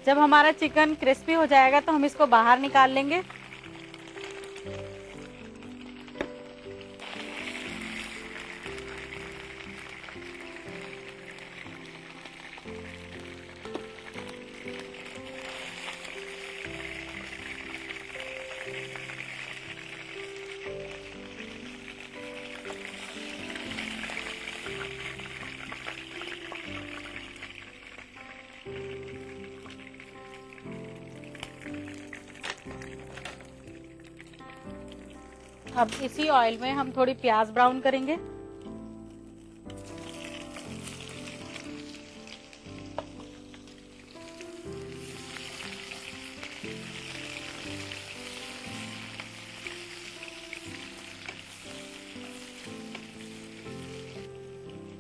जब हमारा chicken crispy हो जाएगा तो हम इसको बाहर निकाल लेंगे। अब इसी ऑयल में हम थोड़ी प्याज ब्राउन करेंगे।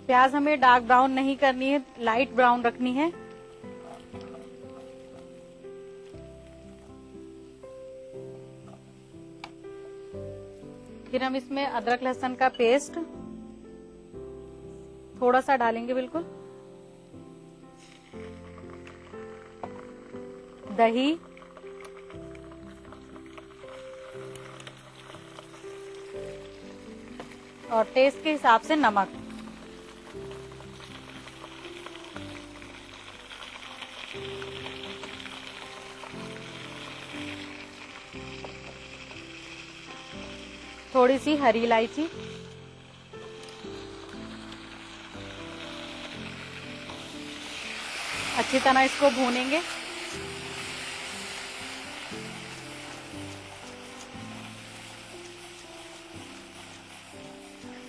प्याज हमें डार्क ब्राउन नहीं करनी है, लाइट ब्राउन रखनी है। फिर हम इसमें अदरक लहसुन का पेस्ट थोड़ा सा डालेंगे, बिल्कुल। दही, और टेस्ट के हिसाब से नमक। थोड़ी सी हरी इलायची, अच्छी तरह इसको भूनेंगे।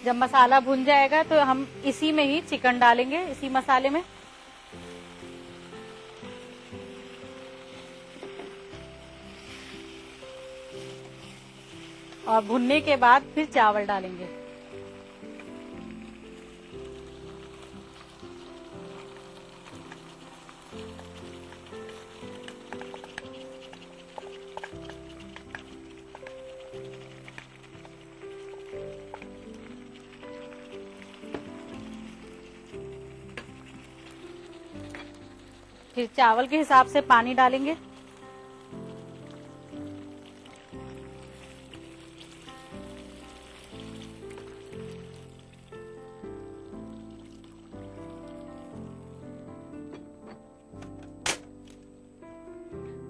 जब मसाला भुन जाएगा तो हम इसी में ही चिकन डालेंगे, इसी मसाले में। और भुनने के बाद फिर चावल डालेंगे। फिर चावल के हिसाब से पानी डालेंगे।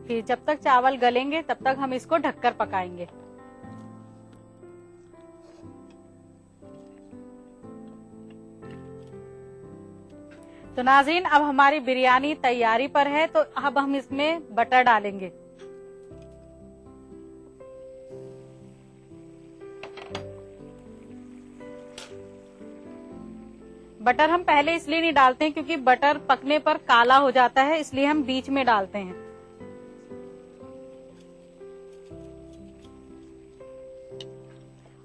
फिर जब तक चावल गलेंगे तब तक हम इसको ढककर पकाएंगे। तो नाज़रीन, अब हमारी बिरयानी तैयारी पर है, तो अब हम इसमें बटर डालेंगे। बटर हम पहले इसलिए नहीं डालते हैं क्योंकि बटर पकने पर काला हो जाता है, इसलिए हम बीच में डालते हैं।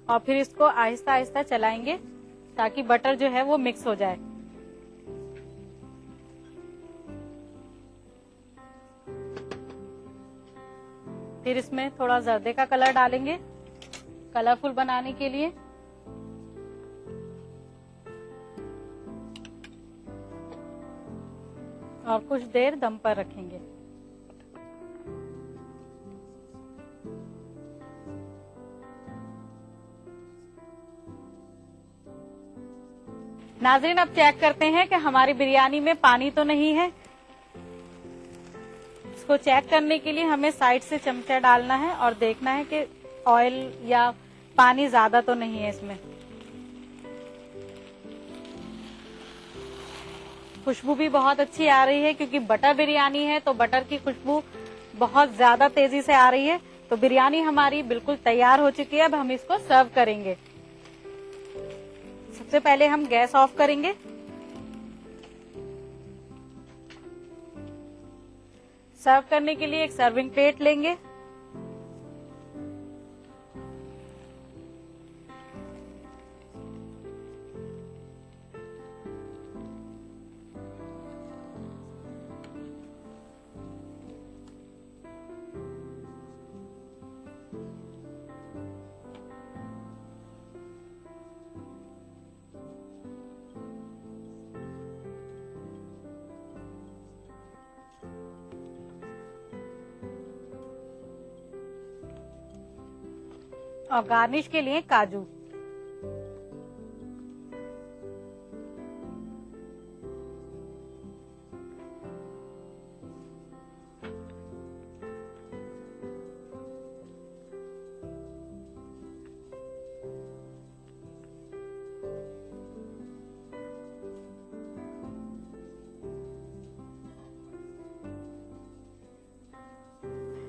और फिर इसको आहिस्ता आहिस्ता चलाएंगे ताकि बटर जो है वो मिक्स हो जाए। फिर इसमें थोड़ा जर्दे का कलर डालेंगे, कलरफुल बनाने के लिए। और कुछ देर दम पर रखेंगे। नाज़रीन, अब चेक करते हैं कि हमारी बिरयानी में पानी तो नहीं है। इसको चेक करने के लिए हमें साइड से चमचा डालना है और देखना है कि ऑयल या पानी ज्यादा तो नहीं है इसमें। खुशबू भी बहुत अच्छी आ रही है क्योंकि बटर बिरयानी है, तो बटर की खुशबू बहुत ज्यादा तेजी से आ रही है। तो बिरयानी हमारी बिल्कुल तैयार हो चुकी है। अब हम इसको सर्व करेंगे। सबसे पहले हम गैस ऑफ करेंगे। सर्व करने के लिए एक सर्विंग प्लेट लेंगे। और गार्निश के लिए काजू।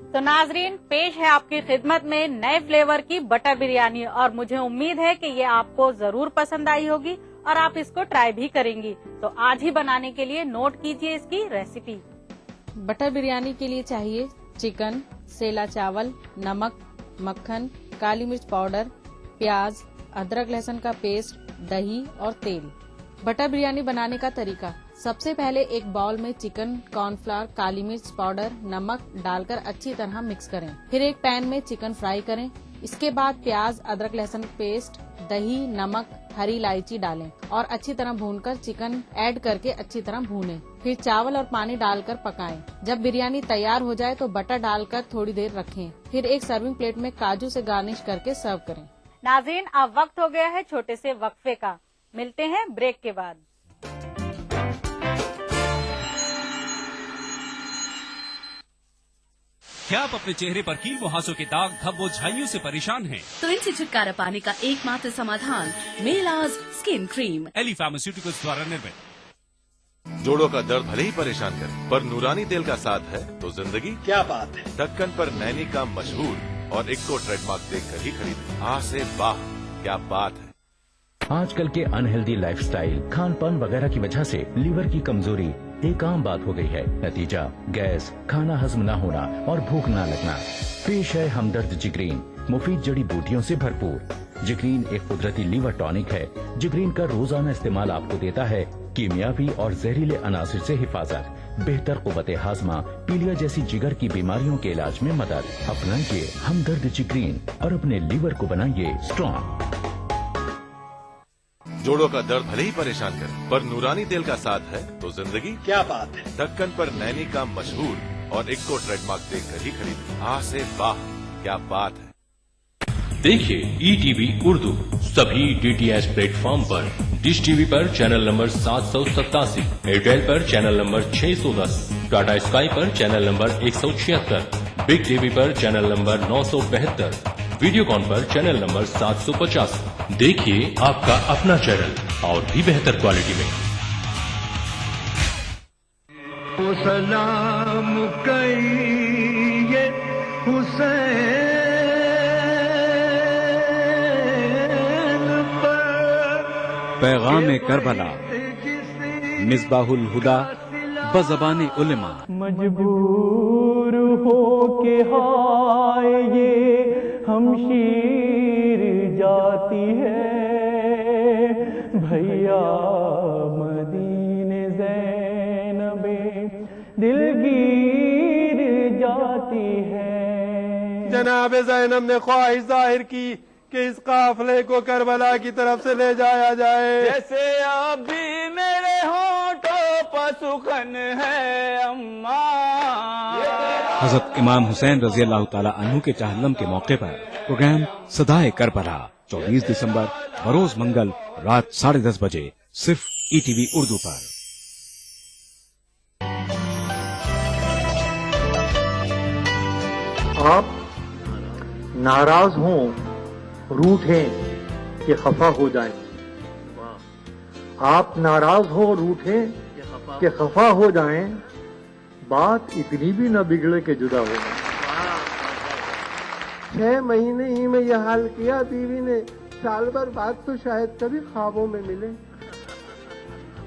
तो नाजरीन, पेश है आपकी खिदमत में नए फ्लेवर की बटर बिरयानी और मुझे उम्मीद है कि ये आपको जरूर पसंद आई होगी और आप इसको ट्राई भी करेंगी। तो आज ही बनाने के लिए नोट कीजिए इसकी रेसिपी। बटर बिरयानी के लिए चाहिए चिकन, सेला चावल, नमक, मक्खन, काली मिर्च पाउडर, प्याज, अदरक लहसुन का पेस्ट, दही और तेल। बटर बिरयानी बनाने का तरीका। सबसे पहले एक बाउल में चिकन, कॉर्नफ्लावर, काली मिर्च पाउडर, नमक डालकर अच्छी तरह मिक्स करें। फिर एक पैन में चिकन फ्राई करें। इसके बाद प्याज, अदरक लहसुन पेस्ट, दही, नमक, हरी इलायची डालें और अच्छी तरह भूनकर चिकन ऐड करके अच्छी तरह भूनें। फिर चावल और पानी डालकर पकाएं। जब बिरयानी तैयार हो जाए तो बटर डालकर थोड़ी देर रखें। फिर एक सर्विंग प्लेट में काजू से गार्निश करके सर्व करें। नाज़रीन, अब वक्त हो गया है छोटे से वक्फे का। मिलते हैं ब्रेक के बाद। क्या आप अपने चेहरे पर कील मुहासों के दाग, धब्बों, झाइयों से परेशान हैं? तो इनसे छुटकारा पाने का एकमात्र समाधान मेलाज स्किन क्रीम एली फार्मास्यूटिकल्स द्वारा निर्मित। जोड़ों का दर्द भले ही परेशान करे, पर नूरानी तेल का साथ है तो जिंदगी क्या बात है। ढक्कन पर नैनी का मशहूर और इक्को ट्रेडमार्क देखकर ही खरीदें। आ से वाह, क्या बात है। आजकल के अनहेल्दी लाइफस्टाइल, खान-पान वगैरह की वजह से लीवर की कमजोरी एक आम बात हो गई है। नतीजा गैस, खाना हजम न होना और भूख न लगना। पेश है हमदर्द जिग्रीन, मुफीद जड़ी बूटियों से भरपूर। जिग्रीन एक कुदरती लीवर टॉनिक है। जिग्रीन का रोजाना इस्तेमाल आपको देता है कीमियावी और जहरीले अनासिर से हिफाजत, बेहतर कुव्वत हाजमा, पीलिया जैसी जिगर की बीमारियों के इलाज में मदद। अपनाइए हमदर्द जिग्रीन और अपने लीवर को बनाइए स्ट्रॉन्ग। जोड़ों का दर्द भले ही परेशान करे, पर नूरानी तेल का साथ है तो जिंदगी क्या बात है। ढक्कन पर नैनी का मशहूर और इक्को ट्रेडमार्क देखकर ही खरीदें। आ से वाह, क्या बात है। देखिए ETV उर्दू सभी DTH प्लेटफॉर्म पर। डिश टीवी पर चैनल नंबर 787, एयरटेल पर चैनल नंबर 610, टाटा स्काई पर चैनल नंबर 176, बिग टीवी पर चैनल नंबर 972, वीडियोकॉन पर चैनल नंबर 750। देखिए आपका अपना चैनल और भी बेहतर क्वालिटी में। सलाम कहिए हुसैन पर। पैगाम करबला, मिसबाहुल हुदा बज़बान उलमा। मजबूर हो के हाय ये हमशीर जाती है, भैया मदीने ज़ैनबे दिलगीर जाती है। जनाब ज़ैनब ने ख्वाहिश जाहिर की कि इस काफले को करबला की तरफ से ले जाया जाए। जैसे आप भी मेरे होठों पर सुखन है अम्मा। हजरत इमाम हुसैन रजी अल्लाह ताला अन्हु के चहल्लम के मौके पर प्रोग्राम सदाए करबला 24 दिसंबर बरोज मंगल रात 10:30 बजे सिर्फ ETV उर्दू पर। आप नाराज हों, रूठें कि खफा हो जाएं। आप नाराज हो, रूठें कि खफा हो जाएं, बात इतनी भी न बिगड़े कि जुदा हो। 6 महीने ही में यह हाल किया बीवी ने, साल भर बाद तो शायद कभी ख्वाबों में मिले।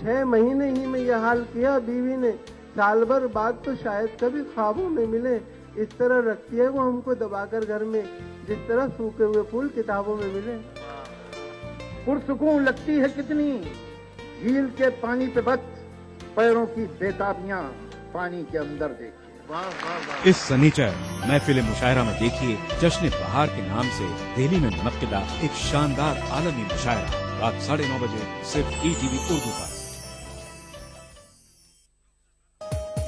6 महीने ही में यह हाल किया बीवी ने, साल भर बाद तो शायद कभी ख्वाबों में मिले। इस तरह रखती है वो हमको दबाकर घर में, जिस तरह सूखे हुए फूल किताबों में मिले। पुरसुकून लगती है कितनी झील के पानी पे बच, पैरों की बेताबियां पानी के अंदर देखिए। इस सनीचर महफिल मुशायरा में देखिए जश्न बहार के नाम से दिल्ली में मुनक्किदा एक शानदार आलमी मुशायरा रात 9:30 बजे सिर्फ ETV उर्दू पर।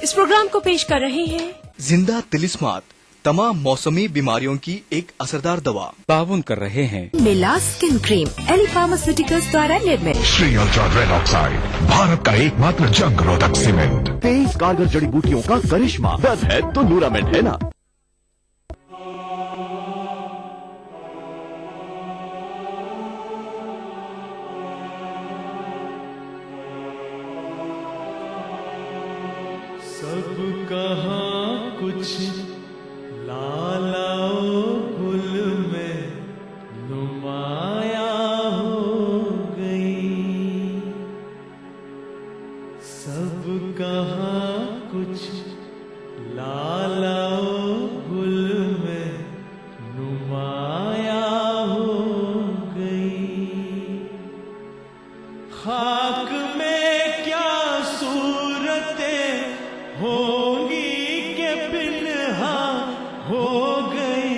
इस प्रोग्राम को पेश कर रहे हैं जिंदा तिलिस्मात तमाम मौसमी बीमारियों की एक असरदार दवा। ताउन कर रहे हैं मिलाज स्किन क्रीम एली फार्मास्यूटिकल्स द्वारा निर्मित। Shri ultra red oxide, Bharat का एकमात्र जंग रोधक सीमेंट। 23 कारगर जड़ी बूटियों का करिश्मा, दर्द है तो न्यूरामेंट है ना। सब कहाँ कुछ लालाओ गुल में नुमाया हो गई। सब कहाँ कुछ लालाओ गुल में नुमाया हो गई। खाक में क्या सूरतें होंगी के पिन्हा हो गई।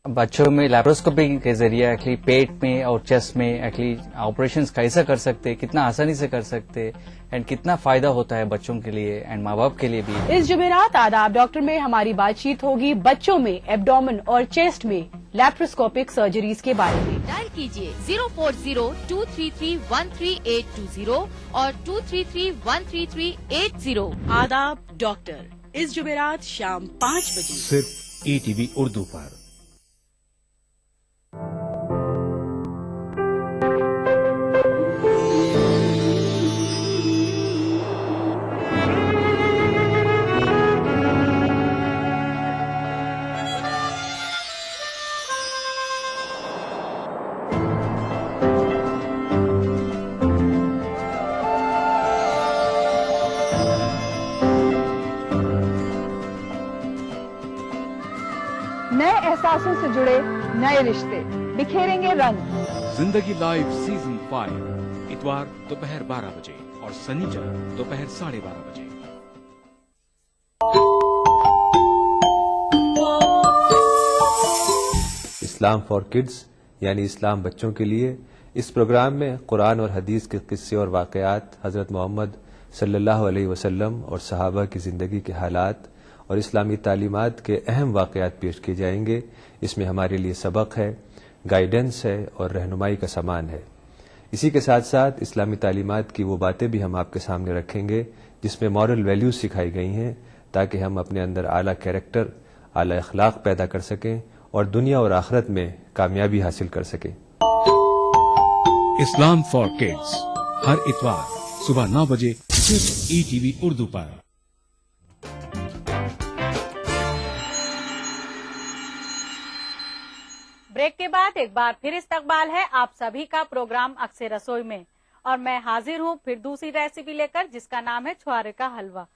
बच्चों में लैप्रोस्कोपी के जरिए एक्चुअली पेट में और चेस्ट में एक्चुअली ऑपरेशंस कैसा कर सकते हैं, कितना आसानी से कर सकते हैं एंड कितना फायदा होता है बच्चों के लिए एंड माँ बाप के लिए भी। इस जुमेरात आदाब डॉक्टर में हमारी बातचीत होगी बच्चों में एब्डोमेन और चेस्ट में लैप्रोस्कोपिक सर्जरीज के बारे में। डायल कीजिए 040-233-13820 और 233-13380। आदाब डॉक्टर इस जुमेरात शाम 5 बजे सिर्फ ETV उर्दू पर। नए एहसासों से जुड़े नए रिश्ते बिखेरेंगे रंग। जिंदगी लाइव सीजन 5 इतवार दोपहर 12 बजे और शनिवार दोपहर 12:30 बजे। इस्लाम फॉर किड्स यानी इस्लाम बच्चों के लिए, इस प्रोग्राम में कुरान और हदीस के किस्से और वाक़यात, हज़रत मोहम्मद सल्लल्लाहु अलैहि वसल्लम और सहाबा की ज़िंदगी के हालात और इस्लामी तालीमात के अहम वाक़यात पेश किए जाएंगे। इसमें हमारे लिए सबक है, गाइडेंस है और रहनुमाई का सामान है। इसी के साथ साथ इस्लामी तालीमात की वो बातें भी हम आपके सामने रखेंगे जिसमें मॉरल वैल्यूज सिखाई गई हैं, ताकि हम अपने अंदर आला कैरेक्टर, आला अखलाक पैदा कर सकें और दुनिया और आखिरत में कामयाबी हासिल कर सकें। इस्लाम फॉर किड्स हर इतवार सुबह 9 बजे सिर्फ ETV उर्दू पर। ब्रेक के बाद एक बार फिर इस्तकबाल है आप सभी का प्रोग्राम अक्से रसोई में, और मैं हाजिर हूं फिर दूसरी रेसिपी लेकर जिसका नाम है छुआरे का हलवा।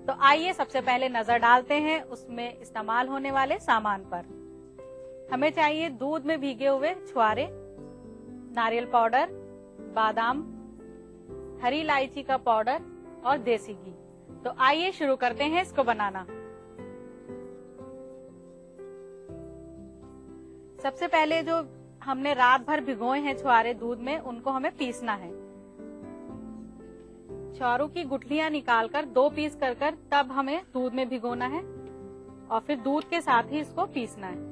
तो आइए सबसे पहले नजर डालते हैं उसमें इस्तेमाल होने वाले सामान पर। हमें चाहिए दूध में भीगे हुए छुआरे, नारियल पाउडर, बादाम, हरी इलायची का पाउडर और देसी घी। तो आइए शुरू करते हैं इसको बनाना। सबसे पहले जो हमने रात भर भिगोए हैं छुआरे दूध में, उनको हमें पीसना है। छुआरों की गुठलियां निकालकर 2 पीस कर तब हमें दूध में भिगोना है और फिर दूध के साथ ही इसको पीसना है।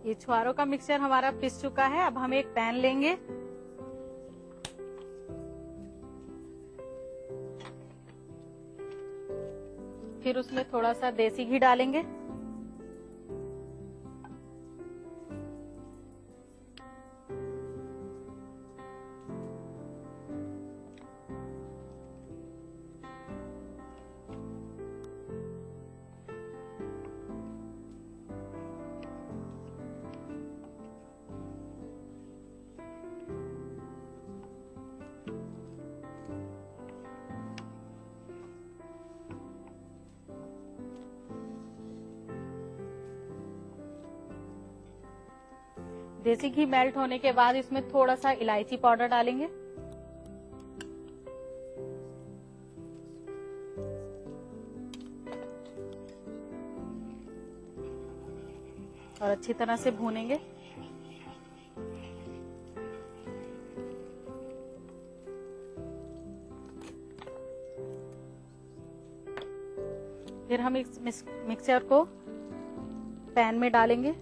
ये छुआरों का मिक्सचर हमारा पिस चुका है। अब हम एक पैन लेंगे, फिर उसमें थोड़ा सा देसी घी डालेंगे, देसी घी मेल्ट होने के बाद इसमें थोड़ा सा इलायची पाउडर डालेंगे। और अच्छी तरह से भूनेंगे। फिर हम इस मिक्सचर को पैन में डालेंगे।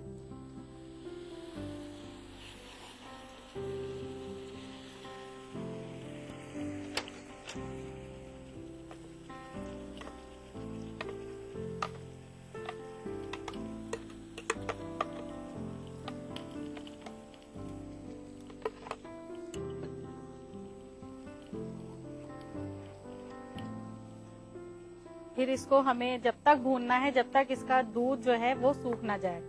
फिर इसको हमें जब तक भूनना है जब तक इसका दूध जो है वो सूख ना जाए।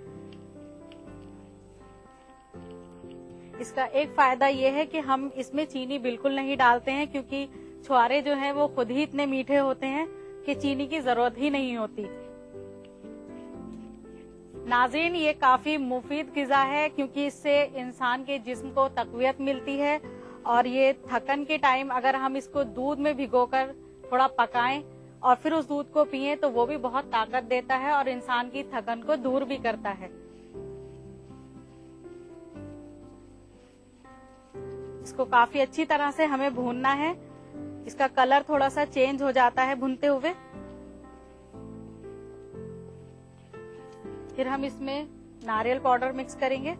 इसका एक फायदा ये है कि हम इसमें चीनी बिल्कुल नहीं डालते हैं, क्योंकि छुआरे जो हैं वो खुद ही इतने मीठे होते हैं कि चीनी की जरूरत ही नहीं होती। नाज़रीन, ये काफी मुफीद ग़िज़ा है क्योंकि इससे इंसान के जिस्म को तक़वियत मिलती है, और ये थकन के टाइम अगर हम इसको दूध में भिगोकर थोड़ा पकाएं और फिर उस दूध को पिएं तो वो भी बहुत ताकत देता है और इंसान की थकन को दूर भी करता है। इसको काफी अच्छी तरह से हमें भूनना है। इसका कलर थोड़ा सा चेंज हो जाता है भूनते हुए। फिर हम इसमें नारियल पाउडर मिक्स करेंगे।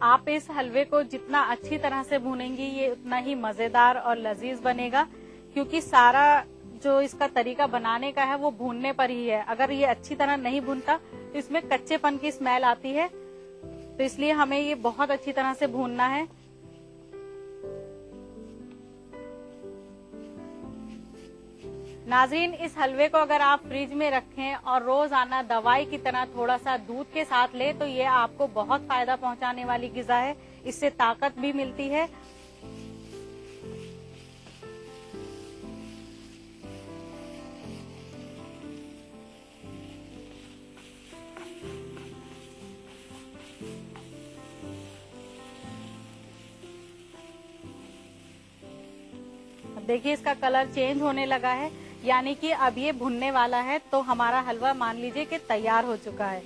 आप इस हलवे को जितना अच्छी तरह से भूनेंगी ये उतना ही मजेदार और लजीज बनेगा, क्योंकि सारा जो इसका तरीका बनाने का है वो भूनने पर ही है। अगर ये अच्छी तरह नहीं भूनता तो इसमें कच्चेपन की स्मेल आती है, तो इसलिए हमें ये बहुत अच्छी तरह से भूनना है। नाजरीन, इस हलवे को अगर आप फ्रिज में रखें और रोजाना दवाई की तरह थोड़ा सा दूध के साथ ले तो ये आपको बहुत फायदा पहुंचाने वाली ग़िज़ा है। इससे ताकत भी मिलती है। अब देखिए इसका कलर चेंज होने लगा है, यानी कि अब ये भुनने वाला है, तो हमारा हलवा मान लीजिए कि तैयार हो चुका है।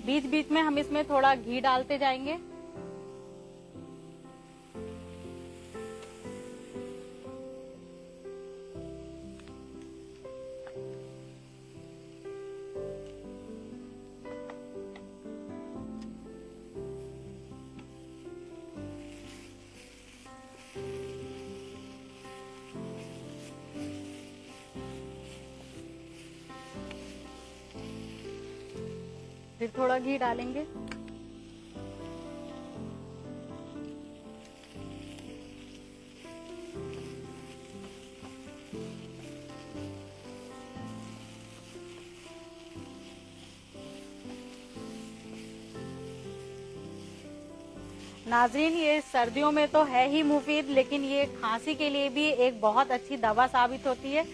बीच बीच में हम इसमें थोड़ा घी डालते जाएंगे। फिर थोड़ा घी डालेंगे। नाजरीन, ये सर्दियों में तो है ही मुफीद, लेकिन ये खांसी के लिए भी एक बहुत अच्छी दवा साबित होती है।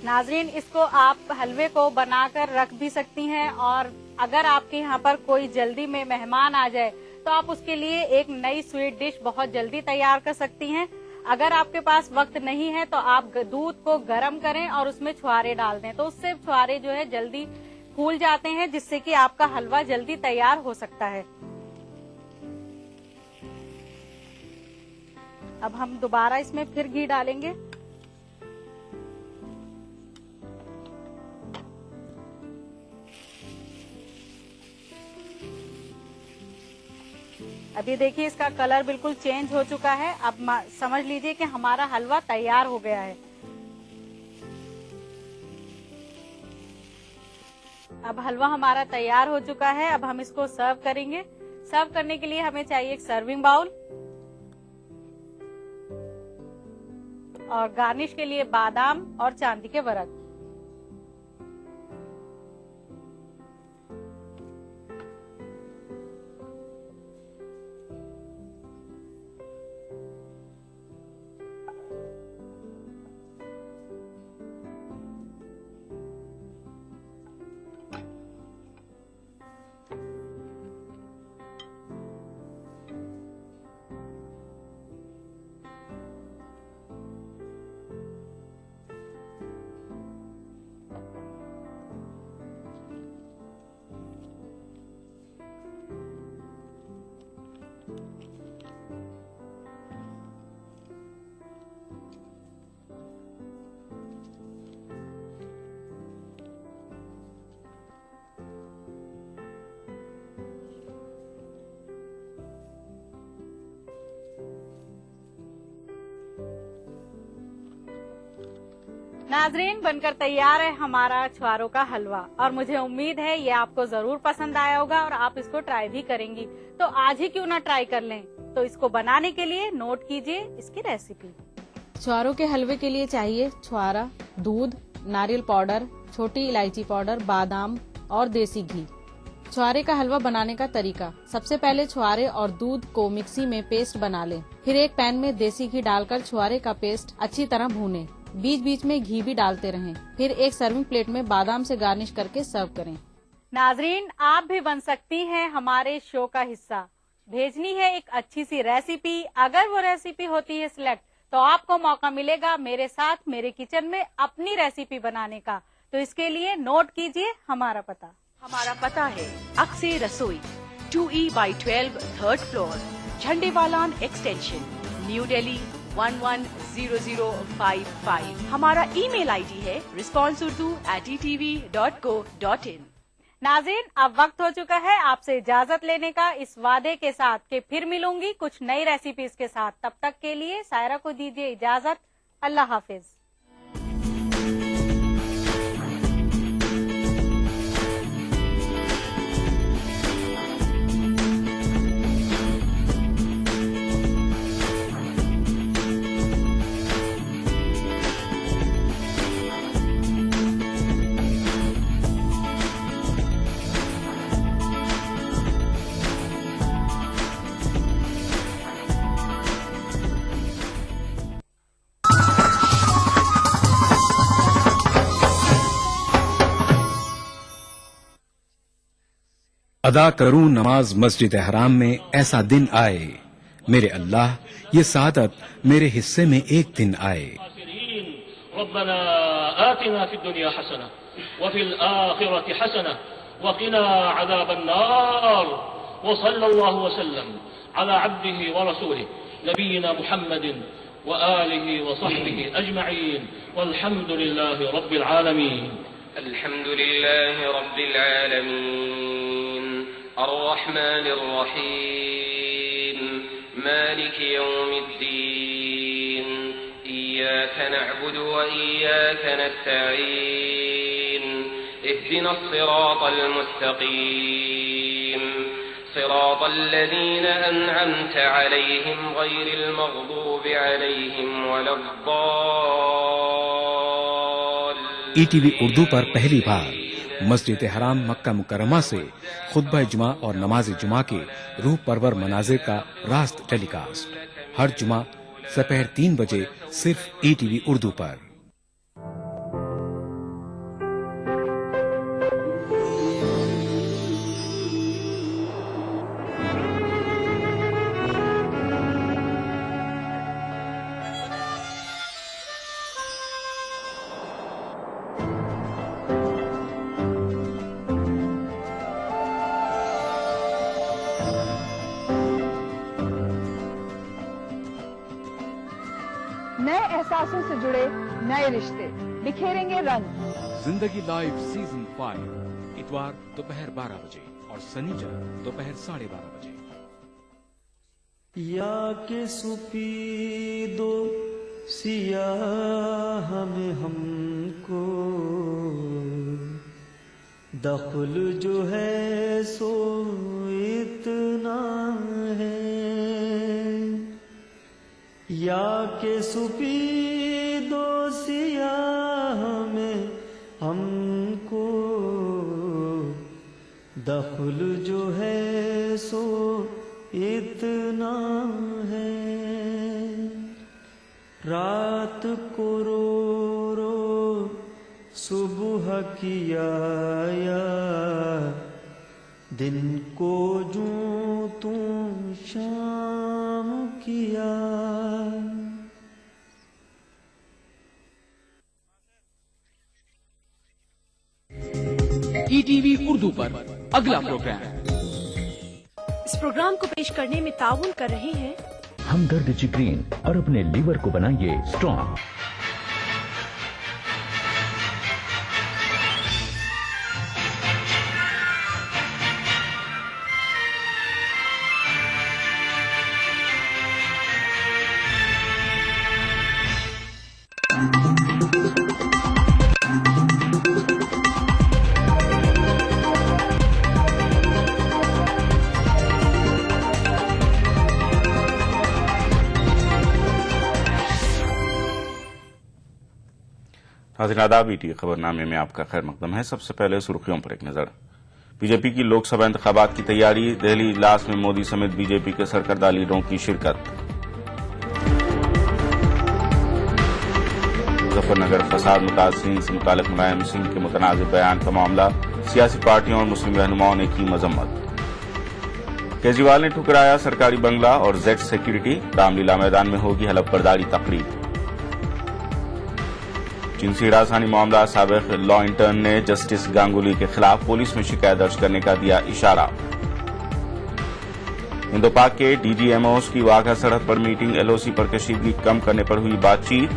नाजरीन, इसको आप हलवे को बनाकर रख भी सकती हैं, और अगर आपके यहाँ पर कोई जल्दी में मेहमान आ जाए तो आप उसके लिए एक नई स्वीट डिश बहुत जल्दी तैयार कर सकती हैं। अगर आपके पास वक्त नहीं है तो आप दूध को गर्म करें और उसमें छुआरे डाल दें, तो उससे छुआरे जो है जल्दी फूल जाते हैं, जिससे कि आपका हलवा जल्दी तैयार हो सकता है। अब हम दोबारा इसमें फिर घी डालेंगे। अभी देखिए इसका कलर बिल्कुल चेंज हो चुका है। अब समझ लीजिए कि हमारा हलवा तैयार हो गया है। अब हलवा हमारा तैयार हो चुका है। अब हम इसको सर्व करेंगे। सर्व करने के लिए हमें चाहिए एक सर्विंग बाउल और गार्निश के लिए बादाम और चांदी के वर्क। नाजरीन, बनकर तैयार है हमारा छुआरों का हलवा और मुझे उम्मीद है ये आपको जरूर पसंद आया होगा और आप इसको ट्राई भी करेंगी। तो आज ही क्यों ना ट्राई कर लें। तो इसको बनाने के लिए नोट कीजिए इसकी रेसिपी। छुआरों के हलवे के लिए चाहिए छुआरा, दूध, नारियल पाउडर, छोटी इलायची पाउडर, बादाम और देसी घी। छुआरे का हलवा बनाने का तरीका। सबसे पहले छुआरे और दूध को मिक्सी में पेस्ट बना लें। फिर एक पैन में देसी घी डालकर छुआरे का पेस्ट अच्छी तरह भूनें। बीच बीच में घी भी डालते रहें। फिर एक सर्विंग प्लेट में बादाम से गार्निश करके सर्व करें। नाजरीन, आप भी बन सकती हैं हमारे शो का हिस्सा। भेजनी है एक अच्छी सी रेसिपी। अगर वो रेसिपी होती है सिलेक्ट तो आपको मौका मिलेगा मेरे साथ मेरे किचन में अपनी रेसिपी बनाने का। तो इसके लिए नोट कीजिए हमारा पता। हमारा पता है अक्से रसोई, 2E/12 3rd floor, Jhandewalan extension, new Delhi 110055। हमारा ईमेल आईडी है responseurdu@etv.co.in। नाज़रीन, अब वक्त हो चुका है आपसे इजाजत लेने का, इस वादे के साथ कि फिर मिलूंगी कुछ नई रेसिपीज के साथ। तब तक के लिए सायरा को दीजिए इजाजत। अल्लाह हाफिज। अदा करूं नमाज मस्जिद हराम में ऐसा दिन आए, मेरे अल्लाह ये सादत मेरे हिस्से में एक दिन आए। रब्बना आतिना फिद दुनिया हसना व फिल आखिरति हसना व क़िना अज़ाबन नार व सल्लल्लाहु वसल्लम अला अब्दिही व रसूलिही नबीना मुहम्मदिन व आलिही व सहबिही अजमईन वल्हम्दुलिल्लाहि रब्बिल आलमीन। अल्हम्दुलिल्लाहि रब्बिल आलमीन अर्रहमानिर रहीम मालिकि यौमिद्दीन इय्याक नअबुदु व इय्याक नस्तईन इहदिनस सिरातल मुस्तकीम सिरातल लज़ीना अनअमत अलैहिम गैरिल मग़दूबि अलैहिम वलद्दाल्लीन। ईटीवी उर्दू पर पहली बार मस्जिद हराम मक्का मुकर्रमा से खुतबा जुमा और नमाज जुमा के रूह परवर मनाजिर का रास्त टेलीकास्ट हर जुमा दोपहर 3 बजे सिर्फ ईटीवी उर्दू पर। नए एहसासों से जुड़े नए रिश्ते बिखेरेंगे रंग। जिंदगी लाइव सीजन 5 इतवार दोपहर 12 बजे और शनिवार दोपहर 12:30 बजे। या के सुपी दो सियाह में हमको दखल जो है सो इतना है, या के सुपी दो सियाह में हमको दखल जो है सो इतना है। रात को रो रो सुबह किया, दिन को जो तू शाम किया। ईटीवी उर्दू पर अगला प्रोग्राम। इस प्रोग्राम को पेश करने में ताउन कर रहे हैं हमदर्द जिग्रीन और अपने लीवर को बनाइए स्ट्रॉन्ग। नाज़रीन आदाब, ईटीवी खबरनामे में आपका खैर मकदम है। सबसे पहले सुर्खियों पर एक नजर। बीजेपी की लोकसभा इंतखाबात की तैयारी, दिल्ली इजलास में मोदी समेत बीजेपी के सरकर्दा लीडरों की शिरकत। मुजफ्फरनगर फसाद मुतासिरीन से मुतालिक मुलायम सिंह के मुतनाज़िर बयान का मामला, सियासी पार्टियों और मुस्लिम रहनुमाओं ने की मजम्मत। केजरीवाल ने ठुकराया सरकारी बंगला और जेड सिक्योरिटी, रामलीला मैदान में होगी हलफबरदारी तकरीब। जिनसी हरासानी मामला, साबिक लॉ इंटर्न ने जस्टिस गांगुली के खिलाफ पुलिस में शिकायत दर्ज करने का दिया इशारा। इंडो पाक के डीजीएमओस की वाघा सरहद पर मीटिंग, एलओसी पर कशीदगी कम करने पर हुई बातचीत।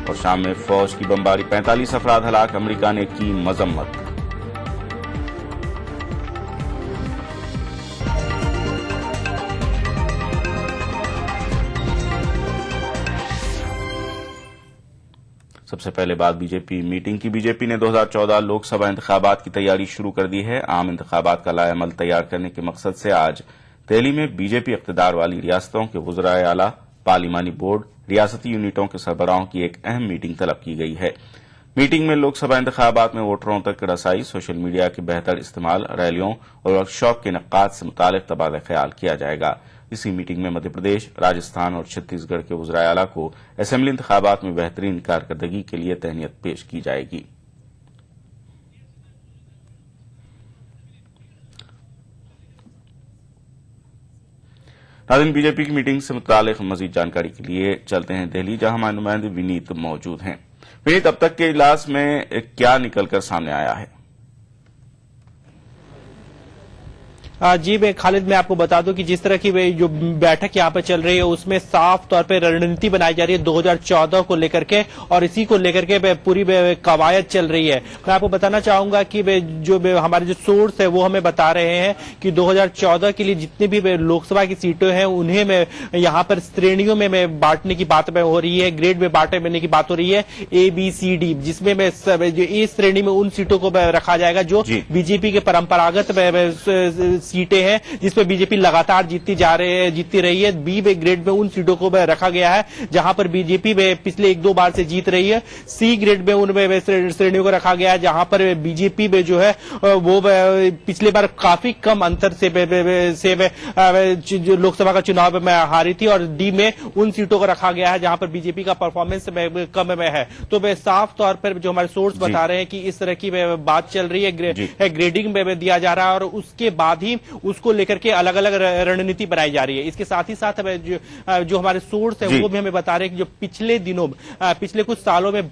और शाम में फौज की बमबारी, 45 अफराद हलाक, अमेरिका ने की मजम्मत। सबसे पहले बात बीजेपी मीटिंग की। बीजेपी ने 2014 लोकसभा इंतखाबात की तैयारी शुरू कर दी है। आम इंतखाबात का लाएअमल तैयार करने के मकसद से आज दिल्ली में बीजेपी इख्तिदार वाली रियासतों के वुज़राए आला, पार्लिमानी बोर्ड, रियासती यूनिटों के सरबराहों की एक अहम मीटिंग तलब की गई है। मीटिंग में लोकसभा इंतखाबात में वोटरों तक रसाई, सोशल मीडिया के बेहतर इस्तेमाल, रैलियों और वर्कशॉप के इनेकाद से मुतालिक तबादला ख्याल किया जाएगा। इसी मीटिंग में मध्य प्रदेश, राजस्थान और छत्तीसगढ़ के वुज़राए आला को असेंबली इंतखाबात में बेहतरीन कारकर्दगी के लिए तहनीत पेश की जाएगी। नाज़रीन, बीजेपी की मीटिंग से मुतालिक मजीद जानकारी के लिए चलते हैं दिल्ली, जहां हमारे नुमाइंदे विनीत मौजूद हैं। विनीत, अब तक के इजलास में क्या निकलकर सामने आया है? जी मैं खालिद, मैं आपको बता दूं कि जिस तरह की जो बैठक यहाँ पर चल रही है उसमें साफ तौर पे रणनीति बनाई जा रही है 2014 को लेकर के, और इसी को लेकर के पूरी कवायद चल रही है। मैं आपको बताना चाहूंगा कि जो हमारे जो सोर्स है वो हमें बता रहे हैं कि 2014 के लिए जितनी भी लोकसभा की सीटें हैं उन्हें यहाँ पर श्रेणियों में बांटने की बात हो रही है, ग्रेड में बांटने की बात हो रही है, A-B-C-D, जिसमें ए श्रेणी में उन सीटों को रखा जाएगा जो बीजेपी के परंपरागत सीटें हैं जिसमें बीजेपी लगातार जीतती रही है। बी ग्रेड में उन सीटों को रखा गया है जहां पर बीजेपी पिछले 1-2 बार से जीत रही है। सी ग्रेड में उनमें श्रेणियों को रखा गया है जहां पर बीजेपी में जो है वो पिछले बार काफी कम अंतर से जो लोकसभा का चुनाव में हारी थी, और डी में उन सीटों को रखा गया है जहां पर बीजेपी का परफॉर्मेंस कम में है। तो साफ तौर पर जो हमारे सोर्स बता रहे हैं कि इस तरह की बात चल रही है, ग्रेडिंग में दिया जा रहा है और उसके बाद ही उसको लेकर के अलग अलग रणनीति बनाई जा रही है। इसके साथ ही साथ जो हमारे सोर्स है वो भी हमें बता रहे हैं कि जो पिछले दिनों पिछले कुछ सालों में